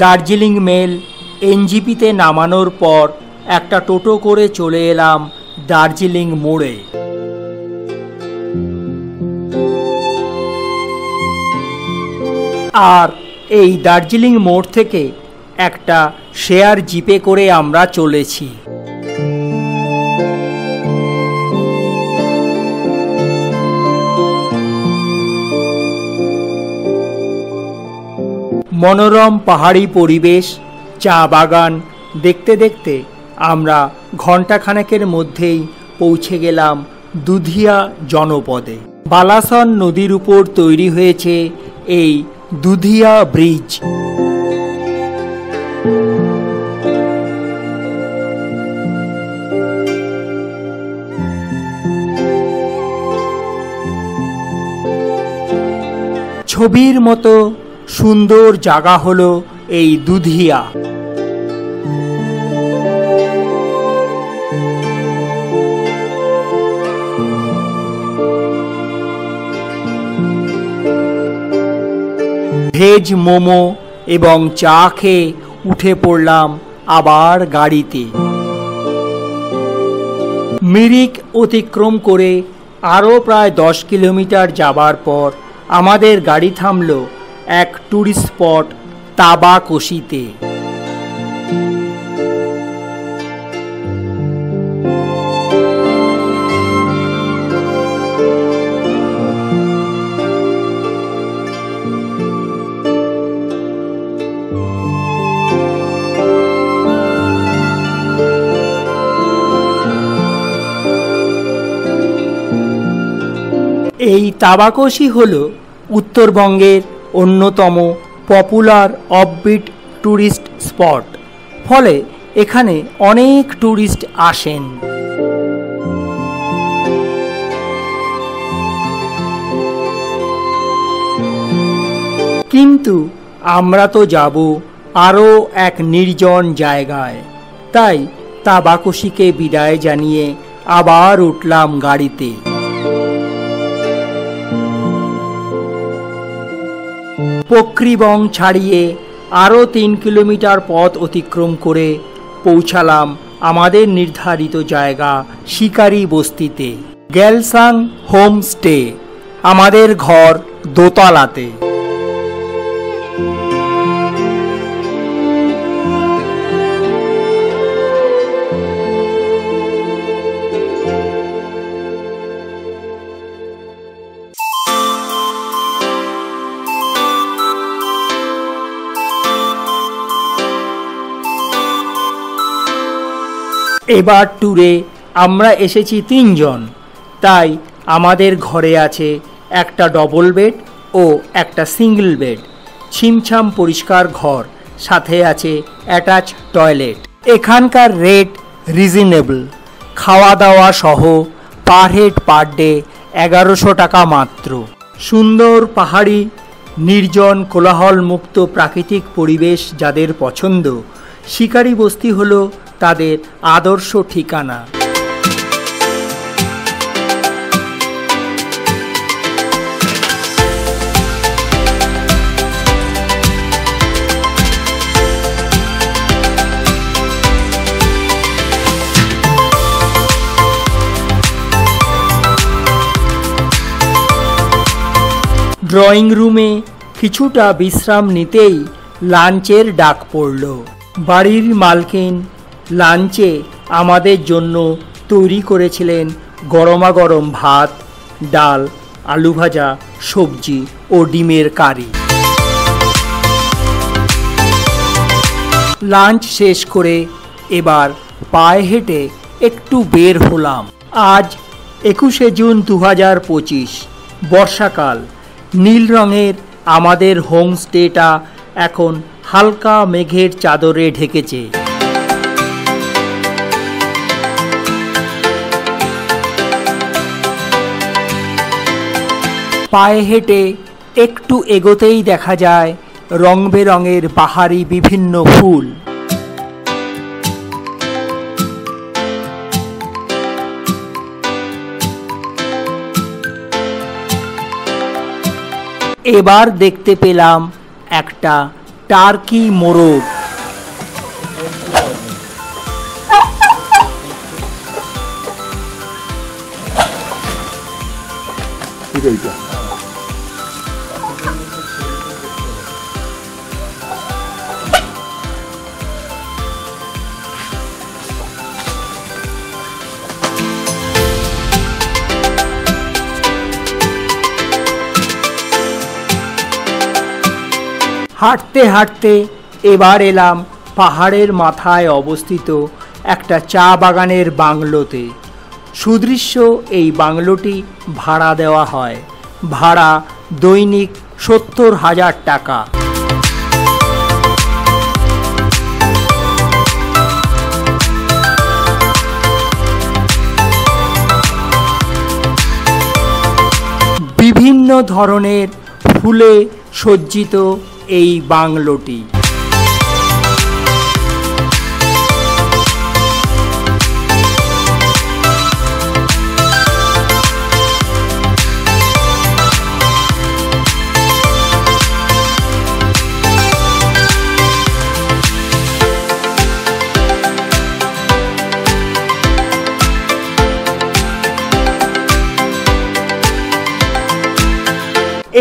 Darjeeling mail এনজিপিতে নামানোর পর একটা টোটো করে চলে এলাম দার্জিলিং মোড়ে। আর এই দার্জিলিং মোড় থেকে একটা শেয়ার জিপে করে আমরা চলেছি। মনোরম পাহাড়ি পরিবেশ, চা বাগান দেখতে দেখতে আমরা ঘণ্টাখানেকের মধ্যেই পৌঁছে গেলাম দুধিয়া জনপদে। বালাসন নদীর উপর তৈরি হয়েছে এই দুধিয়া ব্রিজ। ছবির মতো সুন্দর জায়গা হলো এই দুধিয়া। ভেজ মোমো এবং চা খেয়ে উঠে পড়লাম আবার গাড়িতে। মিরিক অতিক্রম করে আরও প্রায় 10 কিলোমিটার যাবার পর আমাদের গাড়ি থামল এক ট্যুরিস্ট স্পট তাবাকশিতে। এই তাবাকশি হল উত্তরবঙ্গের অন্যতম পপুলার অফবিট ট্যুরিস্ট স্পট, ফলে এখানে অনেক ট্যুরিস্ট আসেন। কিন্তু আমরা তো যাব আরও এক নির্জন জায়গায়, তাই তাবাকশিকে বিদায় জানিয়ে আবার উঠলাম গাড়িতে। পক্রিবং ছাড়িয়ে আরও 3 কিলোমিটার পথ অতিক্রম করে পৌঁছালাম আমাদের নির্ধারিত জায়গা শিকারি বস্তিতে। গেলসাং হোমস্টে, আমাদের ঘর দোতলাতে। এবার ট্যুরে আমরা এসেছি 3 জন, তাই আমাদের ঘরে আছে একটা ডবল বেড ও একটা সিঙ্গল বেড, ছিমছাম পরিষ্কার ঘর, সাথে আছে অ্যাটাচ টয়লেট। এখানকার রেট রিজনেবল, খাওয়া দাওয়া সহ পার হেড পার ডে 1100 টাকা মাত্র। সুন্দর পাহাড়ি নির্জন কোলাহল মুক্ত প্রাকৃতিক পরিবেশ যাদের পছন্দ, শিকারি বস্তি হলো তাদের আদর্শ ঠিকানা। ড্রয়িং রুমে কিছুটা বিশ্রাম নিতেই লাঞ্চের ডাক পড়ল। বাড়ির মালকিন লাঞ্চে আমাদের জন্য তৈরি করেছিলেন গরমাগরম ভাত, ডাল, আলু ভাজা, সবজি ও ডিমের কারি। লাঞ্চ শেষ করে এবার পায়ে হেঁটে একটু বের হলাম। আজ 21শে জুন 2025, বর্ষাকাল। নীল রঙের আমাদের হোমস্টেটা এখন হালকা মেঘের চাদরে ঢেকেছে। পায়ে হেঁটে একটু এগোতেই দেখা যায় রং বেরঙের বাহারি বিভিন্ন ফুল। এবার দেখতে পেলাম একটা টার্কি মোরগ। হাঁটতে হাঁটতে এবার এলাম পাহাড়ের মাথায় অবস্থিত একটা চা বাগানের বাংলোতে। সুদৃশ্য এই বাংলোটি ভাড়া দেওয়া হয়, ভাড়া দৈনিক ৭০,০০০ টাকা। বিভিন্ন ধরনের ফুলে সজ্জিত এই বাংলোটি।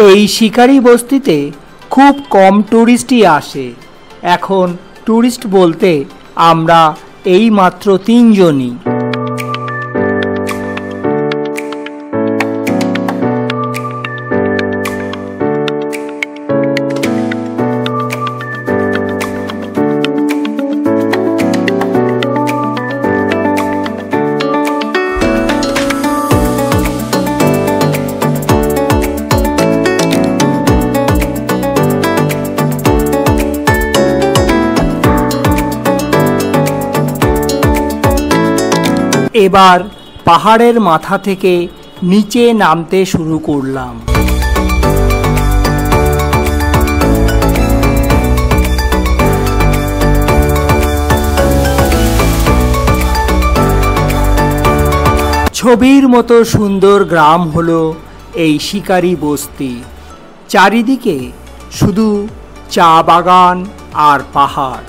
এই শিকারি বস্তিতে খুব কম টুরিস্টই আসে। এখন টুরিস্ট বলতে আমরা এই মাত্র ৩ জনই। এবার পাহাড়ের মাথা থেকে নিচে নামতে শুরু করলাম। ছবির মতো সুন্দর গ্রাম হলো এই শিকারি বস্তি। চারিদিকে শুধু চা বাগান আর পাহাড়।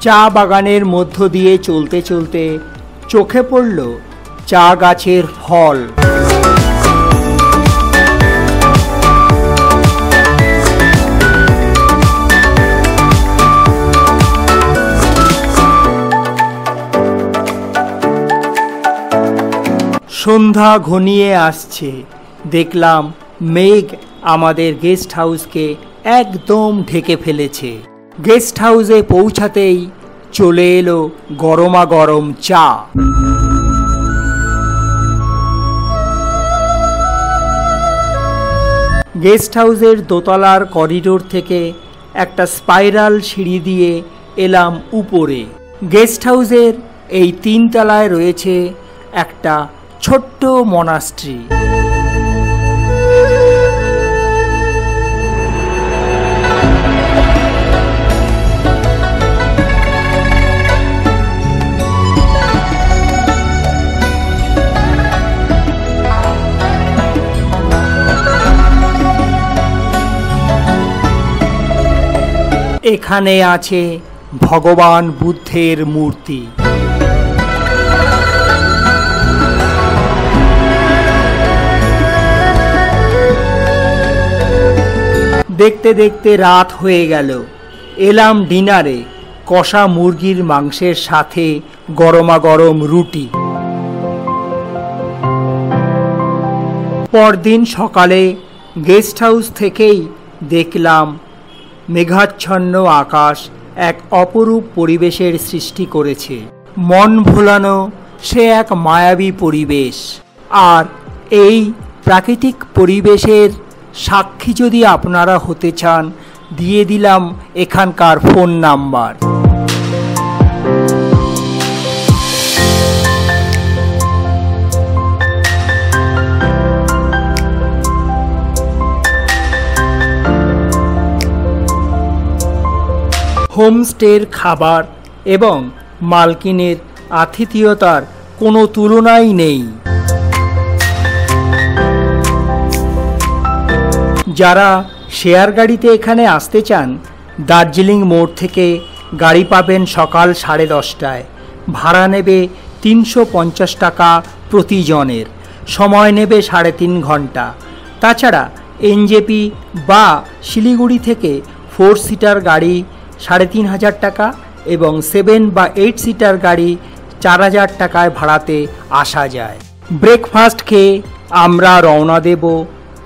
চা বাগানের মধ্য দিয়ে চলতে চলতে চোখে পড়ল চা গাছের ফল। সন্ধ্যা ঘনিয়ে আসছে, দেখলাম মেঘ আমাদের গেস্ট হাউসকে একদম ঢেকে ফেলেছে। গেস্ট হাউসে পৌঁছাতেই চলে এলো গরমা গরম চা। গেস্ট হাউসের দোতলার করিডোর থেকে একটা স্পাইরাল সিঁড়ি দিয়ে এলাম উপরে। গেস্ট হাউসের এই ৩ তলায় রয়েছে একটা ছোট্ট মনাস্ট্রি। এখানে আছে ভগবান বুদ্ধের মূর্তি। দেখতে দেখতে রাত হয়ে গেল। এলাম ডিনারে, কষা মুরগির মাংসের সাথে গরমা গরম রুটি। পরদিন সকালে গেস্ট হাউস থেকেই দেখলাম মেঘাচ্ছন্ন আকাশ এক অপরূপ পরিবেশের সৃষ্টি করেছে। মন ভোলানো সে এক মায়াবী পরিবেশ। আর এই প্রাকৃতিক পরিবেশের সাক্ষী যদি আপনারা হতে চান, দিয়ে দিলাম এখানকার ফোন নাম্বার। হোমস্টের খাবার এবং মালকিনের আতিথেয়তার কোনো তুলনাই নেই। যারা শেয়ার গাড়িতে এখানে আসতে চান, দার্জিলিং মোড় থেকে গাড়ি পাবেন সকাল 10:30টায়। ভাড়া নেবে 350 টাকা প্রতিজনের, সময় নেবে 3.5 ঘন্টা। তাছাড়া এনজেপি বা শিলিগুড়ি থেকে 4 সিটার গাড়ি 3500 টাকা এবং 7 বা 8 সিটার গাড়ি 4000 টাকায় ভাড়াতে আসা যায়। ব্রেকফাস্ট খেয়ে আমরা রওনা দেব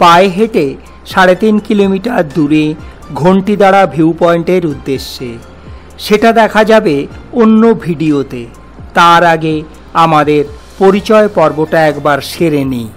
পায়ে হেঁটে 3.5 কিলোমিটার দূরে ঘণ্টিদাড়া ভিউ পয়েন্টের উদ্দেশ্যে। সেটা দেখা যাবে অন্য ভিডিওতে। তার আগে আমাদের পরিচয় পর্বটা একবার সেরে নিই।